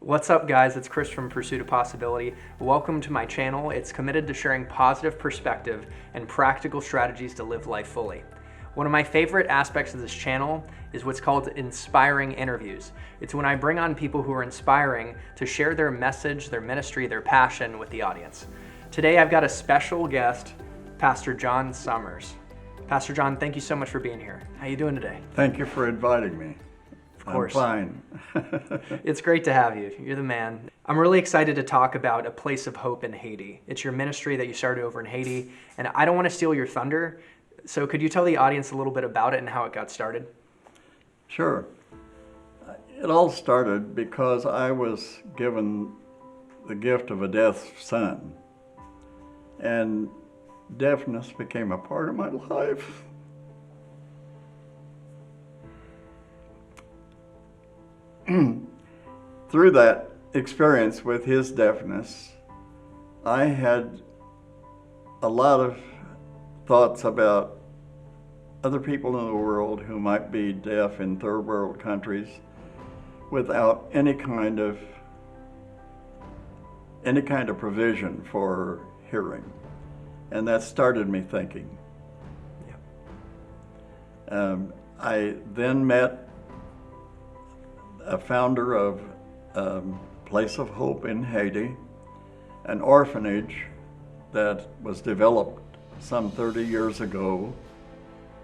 What's up, guys? It's Chris from Pursuit of Possibility. Welcome to my channel. It's committed to sharing positive perspective and practical strategies to live life fully. One of my favorite aspects of this channel is what's called inspiring interviews. It's when I bring on people who are inspiring to share their message, their ministry, their passion with the audience. Today, I've got a special guest, Pastor John Summers. Pastor John, thank you so much for being here. How you doing today? Thank you for inviting me. Of course. I'm fine. It's great to have you. You're the man. I'm really excited to talk about A Place of Hope in Haiti. It's your ministry that you started over in Haiti, and I don't want to steal your thunder, so could you tell the audience a little bit about it and how it got started? Sure. It all started because I was given the gift of a deaf son, and deafness became a part of my life. Through that experience with his deafness, I had a lot of thoughts about other people in the world who might be deaf in third world countries without any kind of provision for hearing. And that started me thinking. I then met a founder of Place of Hope in Haiti, an orphanage that was developed some 30 years ago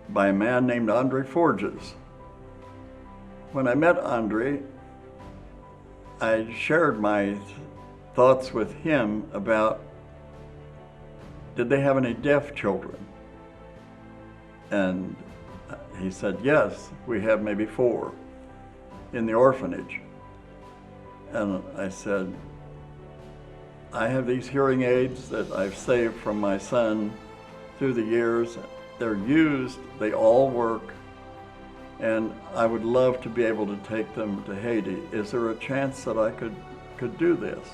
by a man named Andre Forges. When I met Andre, I shared my thoughts with him about, did they have any deaf children? And he said, yes, we have maybe 4 in the orphanage. And I said, I have these hearing aids that I've saved from my son through the years. They're used, they all work, and I would love to be able to take them to Haiti. Is there a chance that I could do this?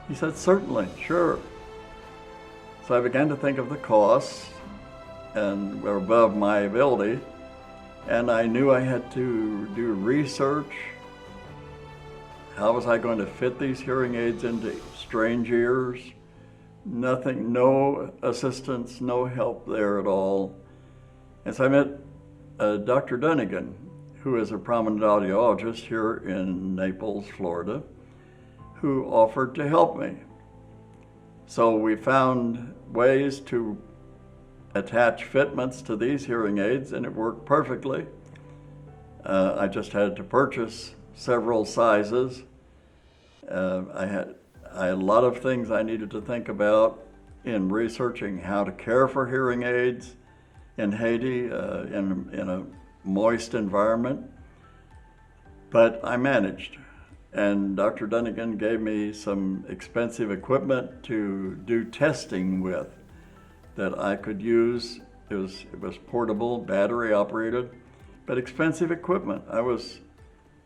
He said, certainly, sure. So I began to think of the costs, and were above my ability, and I knew I had to do research. How was I going to fit these hearing aids into strange ears? Nothing, no assistance, no help there at all. And so I met Dr. Dunnigan, who is a prominent audiologist here in Naples, Florida, who offered to help me. So we found ways to attach fitments to these hearing aids, and it worked perfectly. I just had to purchase several sizes. I had a lot of things I needed to think about in researching how to care for hearing aids in Haiti in a moist environment, but I managed. And Dr. Dunnigan gave me some expensive equipment to do testing with that I could use. It was portable, battery operated, but expensive equipment. I was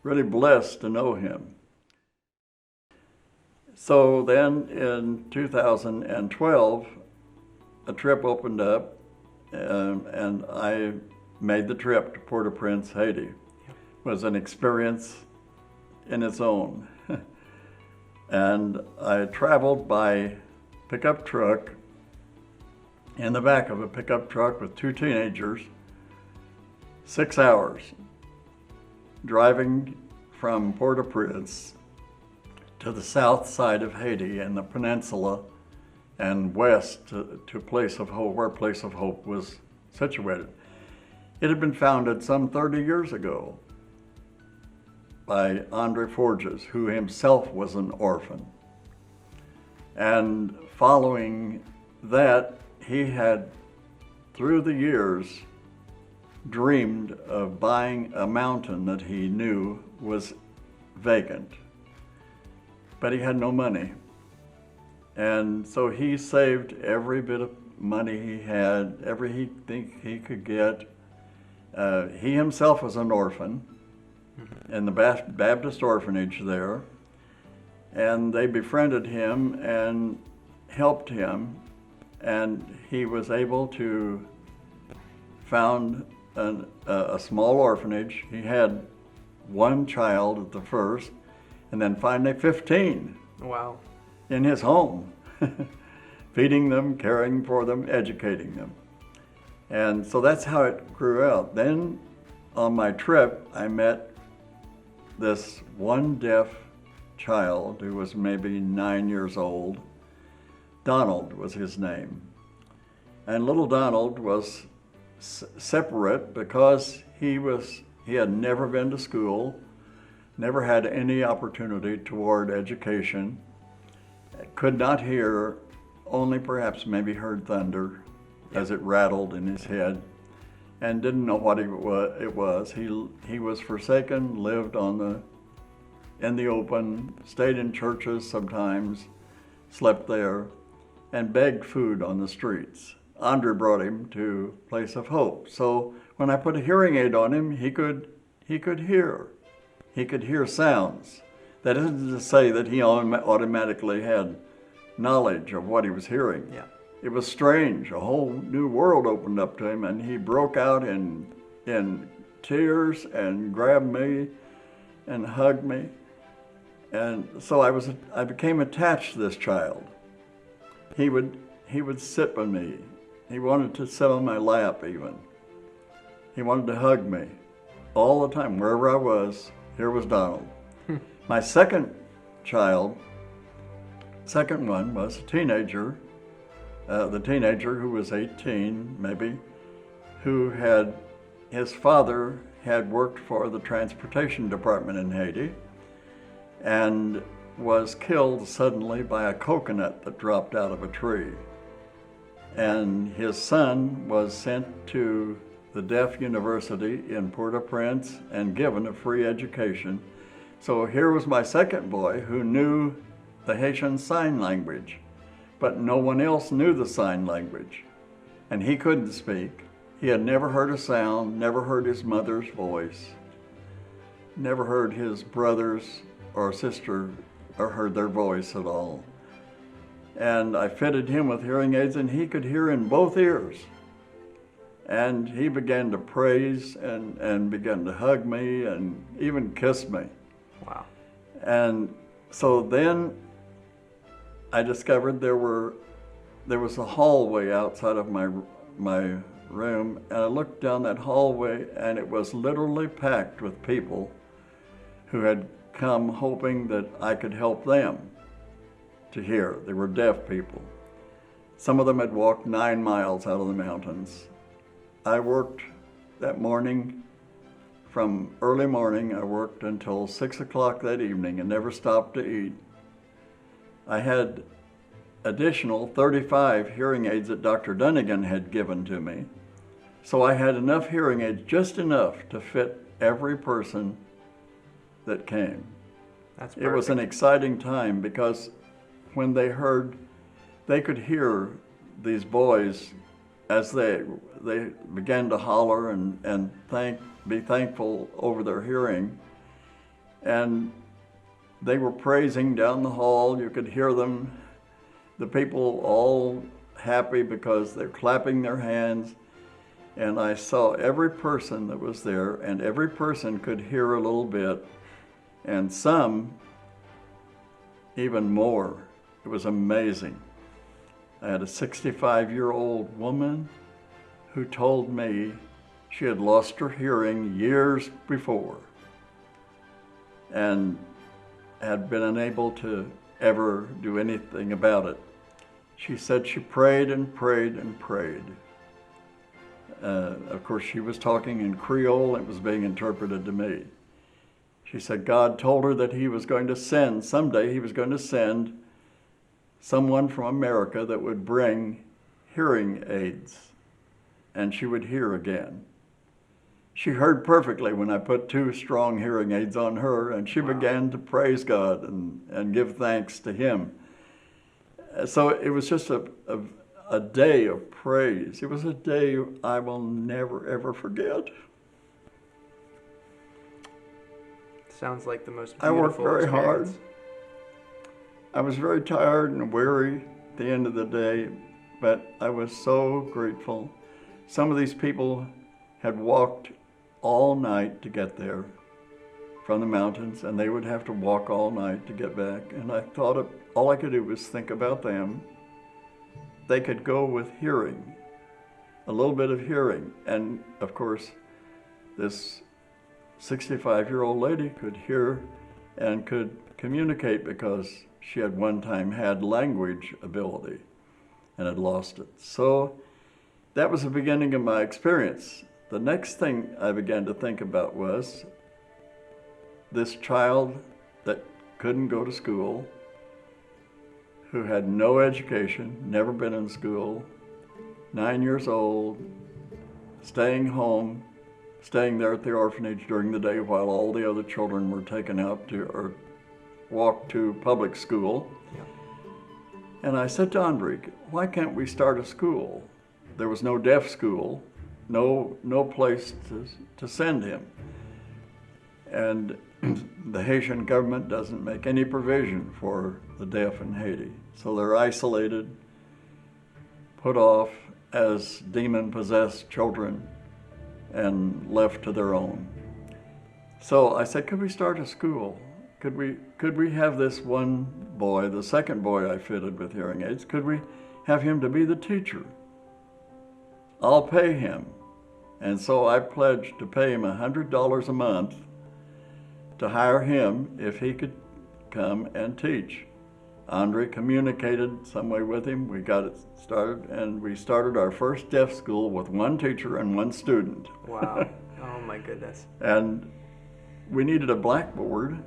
really blessed to know him. So then in 2012, a trip opened up, and I made the trip to Port-au-Prince, Haiti. It was an experience in its own. And I traveled by pickup truck, in the back of a pickup truck with 2 teenagers, 6 hours, driving from Port-au-Prince to the south side of Haiti and the peninsula and west to Place of Hope, where Place of Hope was situated. It had been founded some 30 years ago by Andre Forges, who himself was an orphan. And following that, he had, through the years, dreamed of buying a mountain that he knew was vacant, but he had no money. And so he saved every bit of money he had, everything he could get. He himself was an orphan in the Baptist orphanage there, and they befriended him and helped him, and he was able to found a small orphanage. He had one child at the first, and then finally 15 Wow. in his home, feeding them, caring for them, educating them. And so that's how it grew out. Then on my trip, I met this one deaf child who was maybe 9 years old. Donald was his name. And little Donald was separate because he had never been to school, never had any opportunity toward education, could not hear, only perhaps maybe heard thunder as it rattled in his head, and didn't know what it was. He was forsaken, lived in the open, stayed in churches sometimes, slept there, and begged food on the streets. Andre brought him to Place of Hope. So when I put a hearing aid on him, he could hear. He could hear sounds. That isn't to say that he automatically had knowledge of what he was hearing. Yeah. It was strange. A whole new world opened up to him, and he broke out in tears and grabbed me and hugged me. And so I became attached to this child. He would sit with me. He wanted to sit on my lap even. He wanted to hug me all the time, wherever I was. Here was Donald. My second one was a teenager, the teenager who was 18 maybe, his father had worked for the transportation department in Haiti and was killed suddenly by a coconut that dropped out of a tree. And his son was sent to the Deaf University in Port-au-Prince and given a free education. So here was my second boy who knew the Haitian Sign Language, but no one else knew the sign language. And he couldn't speak. He had never heard a sound, never heard his mother's voice, never heard his brothers or sister or heard their voice at all. And I fitted him with hearing aids, and he could hear in both ears. And he began to praise and began to hug me and even kiss me. Wow. And so then I discovered there was a hallway outside of my room, and I looked down that hallway, and it was literally packed with people who had come hoping that I could help them to hear. They were deaf people. Some of them had walked 9 miles out of the mountains. I worked that morning, from early morning, I worked until 6 o'clock that evening and never stopped to eat. I had additional 35 hearing aids that Dr. Dunnigan had given to me. So I had enough hearing aids, just enough to fit every person that came. That's perfect. It was an exciting time because when they could hear these boys as they began to holler and be thankful over their hearing. And they were praising down the hall. You could hear them, the people all happy because they're clapping their hands. And I saw every person that was there, and every person could hear a little bit, and some even more. It was amazing. I had a 65-year-old woman who told me she had lost her hearing years before and had been unable to ever do anything about it. She said she prayed and prayed and prayed. Of course, she was talking in Creole. It was being interpreted to me. She said God told her that someday he was going to send someone from America that would bring hearing aids, and she would hear again. She heard perfectly when I put 2 strong hearing aids on her, and she began to praise God and give thanks to him. So it was just a day of praise. It was a day I will never, ever forget. Sounds like the most I beautiful worked very hard. experience. I was very tired and weary at the end of the day, but I was so grateful. Some of these people had walked all night to get there from the mountains, and they would have to walk all night to get back. And I thought all I could do was think about them. They could go with hearing, a little bit of hearing. And of course, this 65-year-old lady could hear and could communicate because she had one time had language ability and had lost it. So that was the beginning of my experience. The next thing I began to think about was this child that couldn't go to school, who had no education, never been in school, 9 years old, staying home, staying there at the orphanage during the day while all the other children were taken out to or walked to public school. And I said to Andre, why can't we start a school? There was no deaf school, no place to send him. And the Haitian government doesn't make any provision for the deaf in Haiti. So they're isolated, put off as demon-possessed children, and left to their own. So I said, could we start a school? Could we have this one boy, the second boy I fitted with hearing aids, could we have him to be the teacher? I'll pay him. And so I pledged to pay him $100 a month to hire him if he could come and teach. Andre communicated some way with him. We got it started, and we started our first deaf school with one teacher and one student. Wow. Oh my goodness. And we needed a blackboard.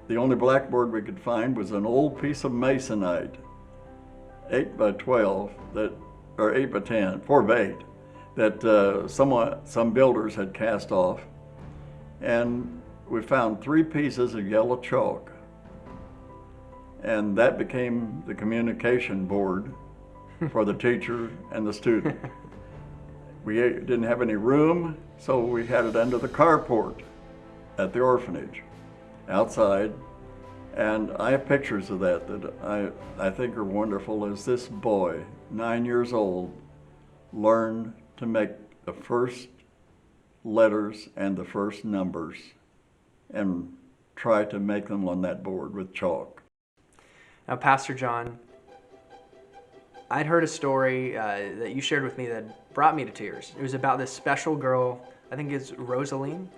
The only blackboard we could find was an old piece of masonite, 8 by 12, or 8 by 10, 4 by 8, that some builders had cast off. And we found 3 pieces of yellow chalk. And that became the communication board for the teacher and the student. We didn't have any room, so we had it under the carport at the orphanage, outside. And I have pictures of that I think are wonderful, as this boy, 9 years old, learned to make the first letters and the first numbers and try to make them on that board with chalk. Now, Pastor John, I'd heard a story that you shared with me that brought me to tears. It was about this special girl, I think it's Rosaline.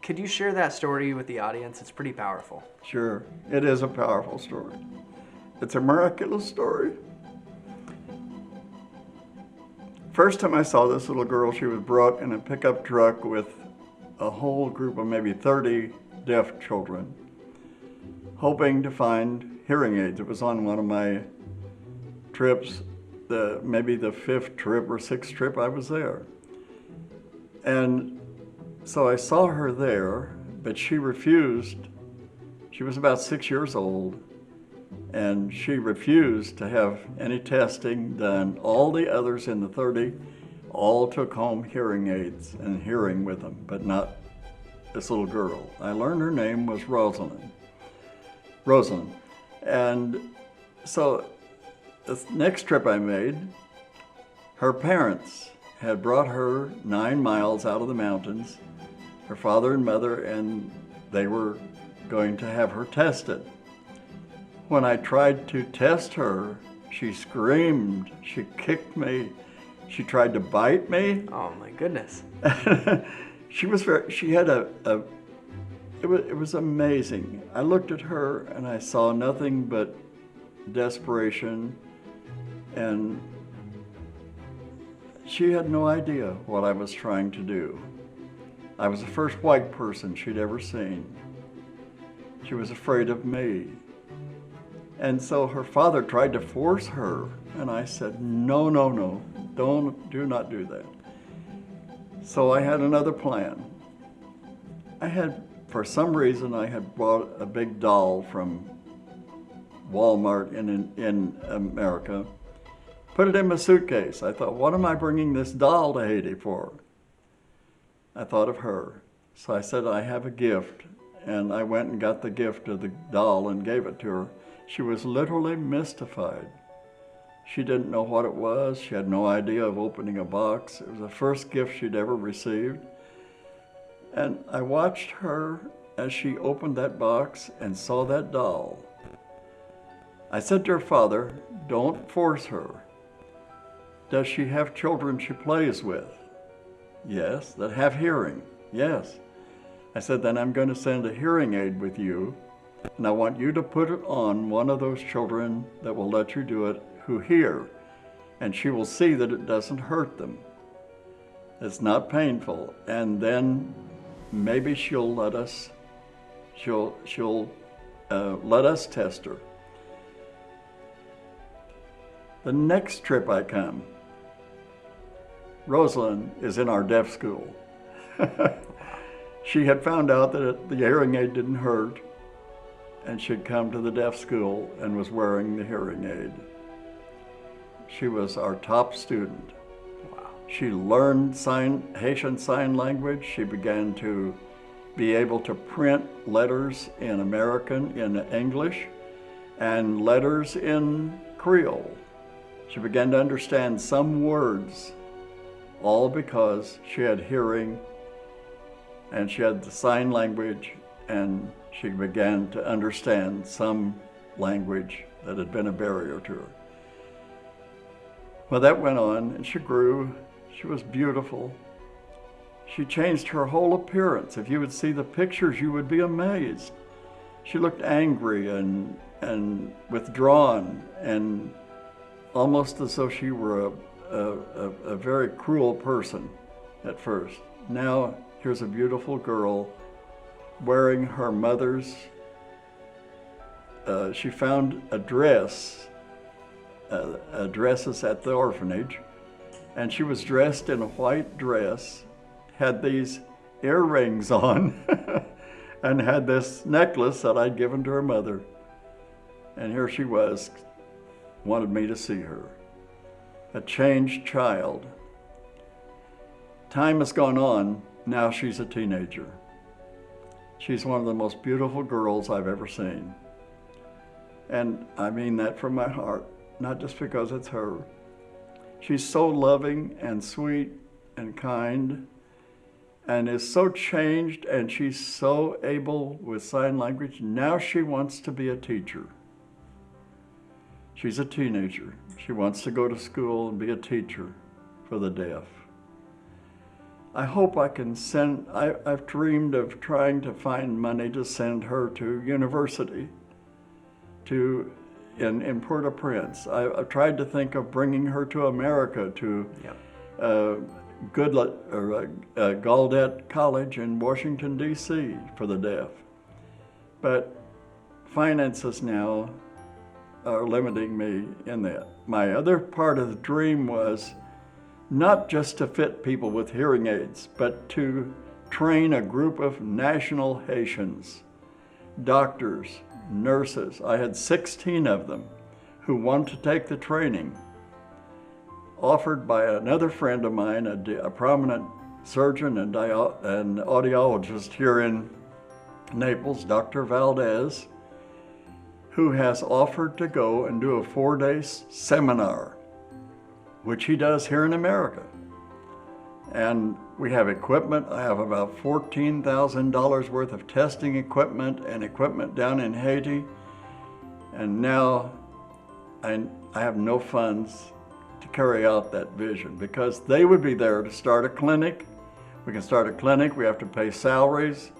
Could you share that story with the audience? It's pretty powerful. Sure, it is a powerful story. It's a miraculous story. First time I saw this little girl, she was brought in a pickup truck with a whole group of maybe 30 deaf children, hoping to find hearing aids. It was on one of my trips, maybe the 5th trip or 6th trip I was there. And so I saw her there, but she refused. She was about 6 years old, and she refused to have any testing done. All the others in the 30 all took home hearing aids and hearing with them, but not this little girl. I learned her name was Rosalind. And so the next trip I made, her parents had brought her 9 miles out of the mountains, her father and mother, and they were going to have her tested. When I tried to test her, she screamed, she kicked me, she tried to bite me. Oh my goodness. She had it was amazing. I looked at her and I saw nothing but desperation, and she had no idea what I was trying to do. I was the first white person she'd ever seen. She was afraid of me. And so her father tried to force her, and I said, no, do not do that. So I had another plan. For some reason, I had bought a big doll from Walmart in America, put it in my suitcase. I thought, what am I bringing this doll to Haiti for? I thought of her. So I said, I have a gift. And I went and got the gift of the doll and gave it to her. She was literally mystified. She didn't know what it was. She had no idea of opening a box. It was the first gift she'd ever received. And I watched her as she opened that box and saw that doll. I said to her father, "Don't force her. Does she have children she plays with?" "Yes." "That have hearing?" "Yes." I said, "Then I'm going to send a hearing aid with you, and I want you to put it on one of those children that will let you do it who hear, and she will see that it doesn't hurt them. It's not painful, and then maybe she'll let us test her." The next trip I come, Rosalind is in our deaf school. She had found out that the hearing aid didn't hurt, and she'd come to the deaf school and was wearing the hearing aid. She was our top student. Wow. She learned Haitian Sign Language. She began to be able to print letters in American, in English, and letters in Creole. She began to understand some words, all because she had hearing and she had the sign language, and she began to understand some language that had been a barrier to her. Well, that went on, and she grew. She was beautiful. She changed her whole appearance. If you would see the pictures, you would be amazed. She looked angry and withdrawn, and almost as though she were a very cruel person at first. Now, here's a beautiful girl wearing her mother's, she found a dress, dresses at the orphanage, and she was dressed in a white dress, had these earrings on, and had this necklace that I'd given to her mother. And here she was, wanted me to see her. A changed child. Time has gone on, now she's a teenager. She's one of the most beautiful girls I've ever seen. And I mean that from my heart, not just because it's her. She's so loving and sweet and kind, and is so changed, and she's so able with sign language. Now she wants to be a teacher. She's a teenager. She wants to go to school and be a teacher for the deaf. I hope I can send, I've dreamed of trying to find money to send her to university, in Port-au-Prince. I've tried to think of bringing her to America, to Gallaudet College in Washington, D.C. for the deaf. But finances now are limiting me in that. My other part of the dream was not just to fit people with hearing aids, but to train a group of national Haitians, doctors, nurses. I had 16 of them who wanted to take the training, offered by another friend of mine, a prominent surgeon and audiologist here in Naples, Dr. Valdez, who has offered to go and do a 4-day seminar, which he does here in America. And we have equipment. I have about $14,000 worth of testing equipment and equipment down in Haiti. And now I have no funds to carry out that vision, because they would be there to start a clinic. We can start a clinic. We have to pay salaries.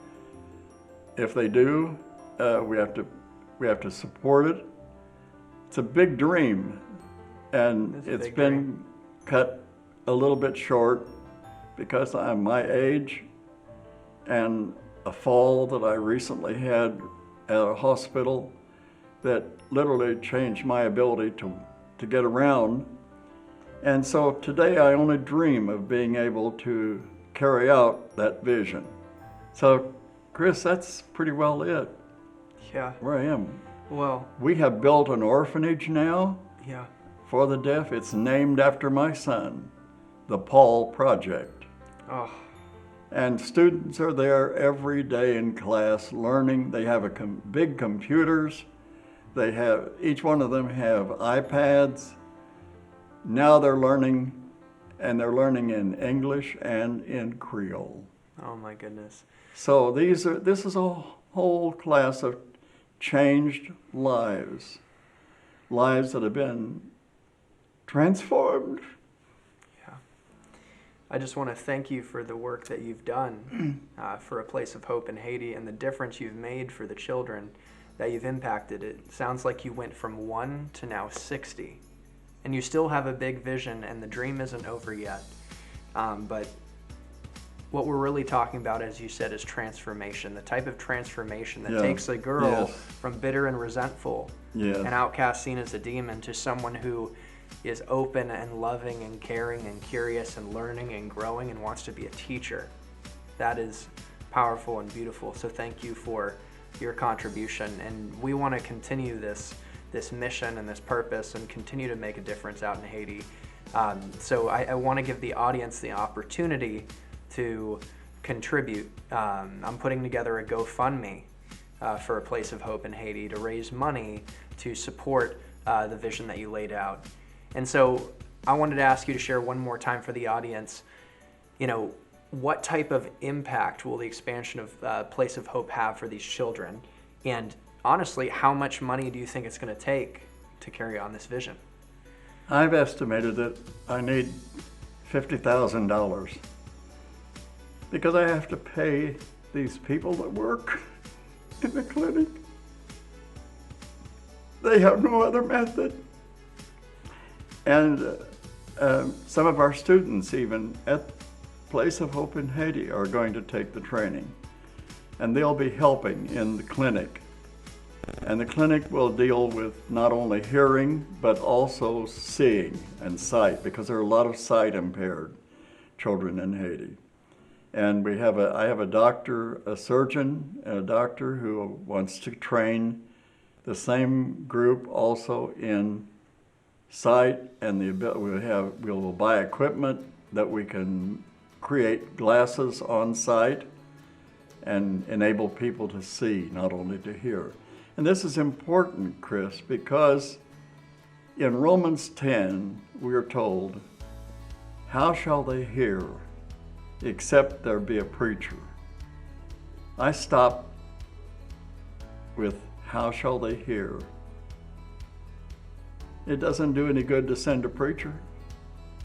If they do, we have to support it. It's a big dream, and it's been cut a little bit short because I'm my age, and a fall that I recently had at a hospital that literally changed my ability to get around. And so today I only dream of being able to carry out that vision. So Chris, that's pretty well it. Yeah. Where I am. Well, we have built an orphanage now. Yeah. For the deaf. It's named after my son, the Paul Project. Oh. And students are there every day in class learning. They have big computers. They have, each one of them have iPads. Now they're learning, and they're learning in English and in Creole. Oh my goodness. So this is a whole class of changed lives that have been transformed. Yeah. I just want to thank you for the work that you've done for A Place of Hope in Haiti, and the difference you've made for the children that you've impacted. It sounds like you went from 1 to now 60, and you still have a big vision, and the dream isn't over yet. But what we're really talking about, as you said, is transformation, the type of transformation that takes a girl from bitter and resentful, an outcast seen as a demon, to someone who is open and loving and caring and curious and learning and growing and wants to be a teacher. That is powerful and beautiful. So thank you for your contribution. And we want to continue this mission and this purpose and continue to make a difference out in Haiti. So I want to give the audience the opportunity to contribute. I'm putting together a GoFundMe for A Place of Hope in Haiti to raise money to support the vision that you laid out. And so I wanted to ask you to share one more time for the audience, what type of impact will the expansion of Place of Hope have for these children? And honestly, how much money do you think it's going to take to carry on this vision? I've estimated that I need $50,000 because I have to pay these people that work in the clinic. They have no other method. And some of our students, even at Place of Hope in Haiti, are going to take the training. And they'll be helping in the clinic. And the clinic will deal with not only hearing, but also seeing and sight, because there are a lot of sight impaired children in Haiti. And I have a doctor, a surgeon, and a doctor who wants to train the same group also in sight, and we'll buy equipment that we can create glasses on site and enable people to see, not only to hear. And this is important, Chris, because in Romans 10, we are told, how shall they hear except there be a preacher? I stop with how shall they hear. It doesn't do any good to send a preacher.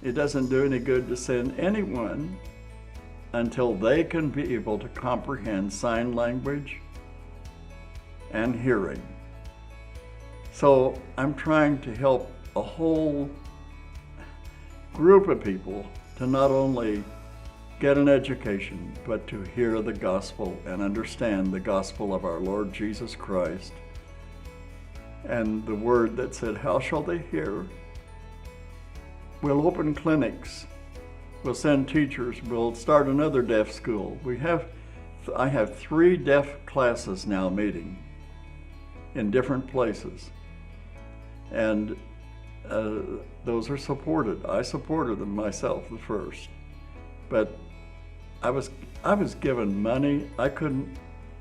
It doesn't do any good to send anyone until they can be able to comprehend sign language and hearing. So I'm trying to help a whole group of people to not only get an education, but to hear the gospel and understand the gospel of our Lord Jesus Christ. And the word that said, how shall they hear? We'll open clinics. We'll send teachers. We'll start another deaf school. I have 3 deaf classes now meeting in different places. And those are supported. I supported them myself the first. But I was given money. I couldn't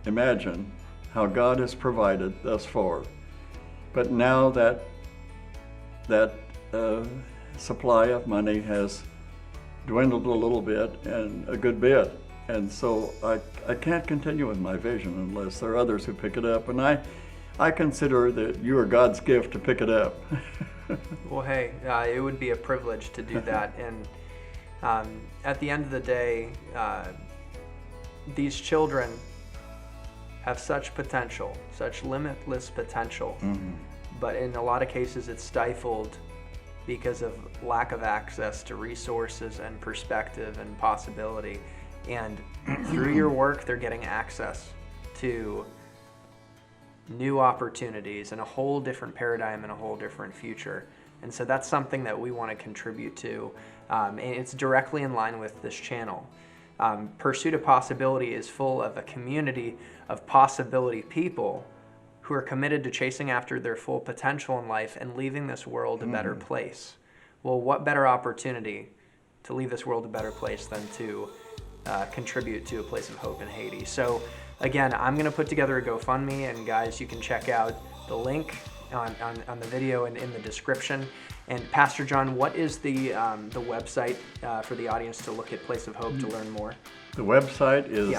imagine how God has provided thus far. But now that supply of money has dwindled a little bit, and a good bit. And so I can't continue with my vision unless there are others who pick it up. And I consider that you are God's gift to pick it up. Well, hey, it would be a privilege to do that. And at the end of the day, these children have such potential, such limitless potential, but in a lot of cases it's stifled because of lack of access to resources and perspective and possibility. And through your work, they're getting access to new opportunities and a whole different paradigm and a whole different future. And so that's something that we want to contribute to. And it's directly in line with this channel. Pursuit of Possibility is full of a community of possibility people who are committed to chasing after their full potential in life and leaving this world a better place. Well, what better opportunity to leave this world a better place than to contribute to A Place of Hope in Haiti. So again, I'm going to put together a GoFundMe, and guys, you can check out the link on the video and in the description. And Pastor John, what is the website for the audience to look at Place of Hope to learn more? The website is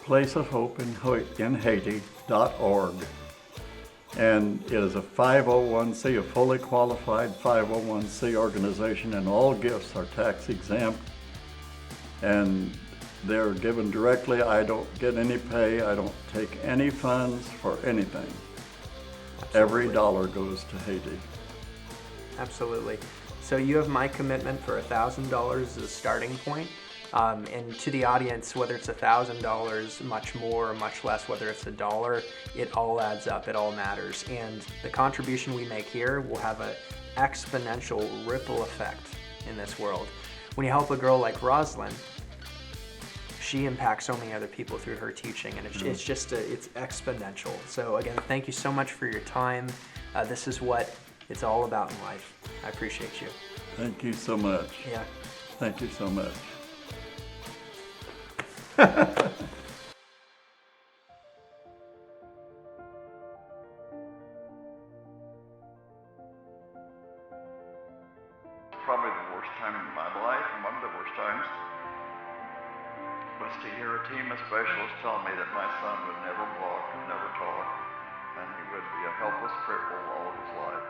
placeofhopeinhaiti.org. And it is a 501c, a fully qualified 501c organization, and all gifts are tax exempt. And they're given directly. I don't get any pay. I don't take any funds for anything. Absolutely. Every dollar goes to Haiti. Absolutely. So you have my commitment for $1,000 as a starting point. And to the audience, whether it's $1,000, much more or much less, whether it's $1, it all adds up, it all matters. And the contribution we make here will have an exponential ripple effect in this world. When you help a girl like Rosalind, she impacts so many other people through her teaching, and it's just it's exponential. So again, thank you so much for your time. This is what it's all about in life. I appreciate you. Thank you so much. Yeah. Thank you so much. Probably the worst time in my life, and one of the worst times, was to hear a team of specialists tell me that my son would never walk and never talk, and he would be a helpless cripple all of his life.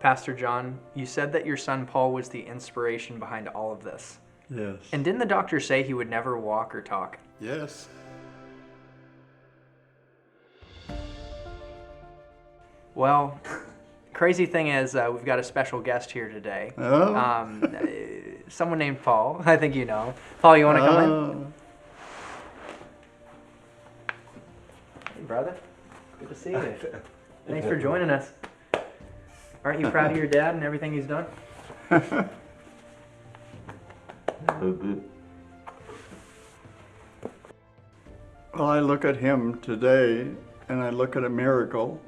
Pastor John, you said that your son Paul was the inspiration behind all of this. Yes. And didn't the doctor say he would never walk or talk? Yes. Well, crazy thing is we've got a special guest here today. Oh. Someone named Paul. I think you know. Paul, you want to come in? Hey, brother. Good to see you. Thanks for joining us. Aren't you proud of your dad and everything he's done? Well, I look at him today and I look at a miracle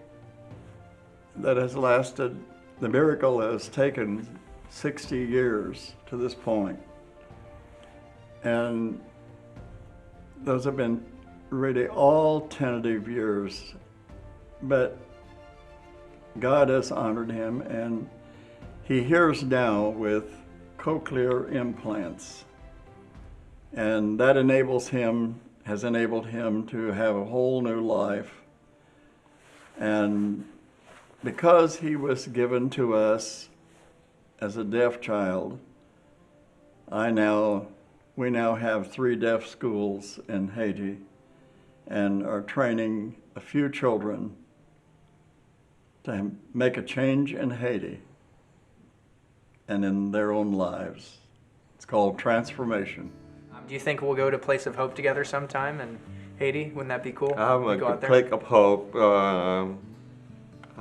that has lasted, the miracle has taken 60 years to this point. And those have been really all tentative years, but God has honored him, and he hears now with cochlear implants. And that has enabled him to have a whole new life. And because he was given to us as a deaf child, we now have 3 deaf schools in Haiti and are training a few children to make a change in Haiti and in their own lives. It's called transformation. Do you think we'll go to Place of Hope together sometime in Haiti? Wouldn't that be cool? I We would go out there? Place of Hope. I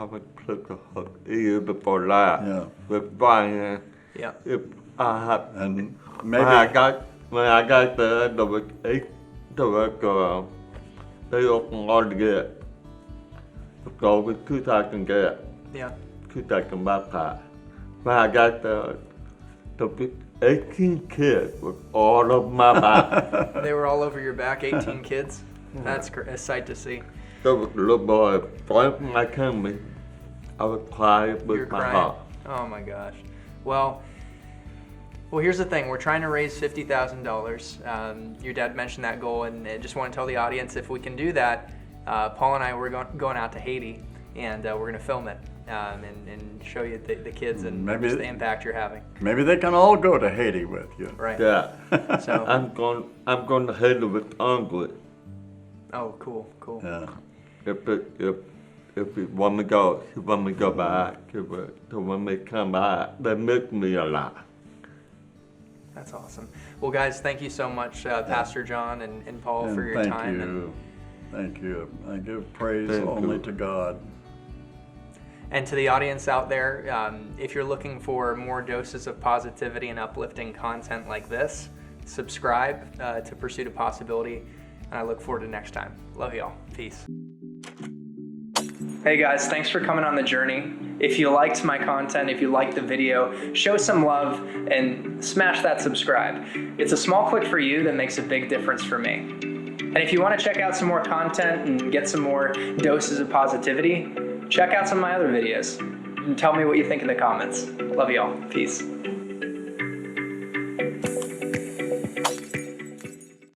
would Place of Hope a year before that. Yeah. With Brian. Yeah. If I had, And when I maybe, got there, there was 8 they opened all the gate. So we could I can get. Yeah. Could I can bypass. When I got there, there was 18 kids with all of my back. They were all over your back, 18 kids. That's a sight to see. There was a little boy right when I came in. I would cry with You're my crying. heart. Oh my gosh. Well, here's the thing. We're trying to raise $50,000. Your dad mentioned that goal, and I just want to tell the audience if we can do that, Paul and I, we're going out to Haiti, and we're going to film it and show you the kids and Maybe- just the impact you're having. maybe they can all go to Haiti with you. Right. Yeah. So. I'm going to hit it with Angry. Oh, cool. Yeah. If you want me to go back, to when we come back, they miss me a lot. That's awesome. Well, guys, thank you so much, Pastor John and Paul, And for your thank time. you. Thank you. I give praise Thank only you. to God. And to the audience out there, if you're looking for more doses of positivity and uplifting content like this, subscribe to Pursuit of Possibility. And I look forward to next time. Love y'all. Peace. Hey guys, thanks for coming on the journey. If you liked my content, if you liked the video, show some love and smash that subscribe. It's a small click for you that makes a big difference for me. And if you want to check out some more content and get some more doses of positivity, check out some of my other videos and tell me what you think in the comments. Love y'all. Peace.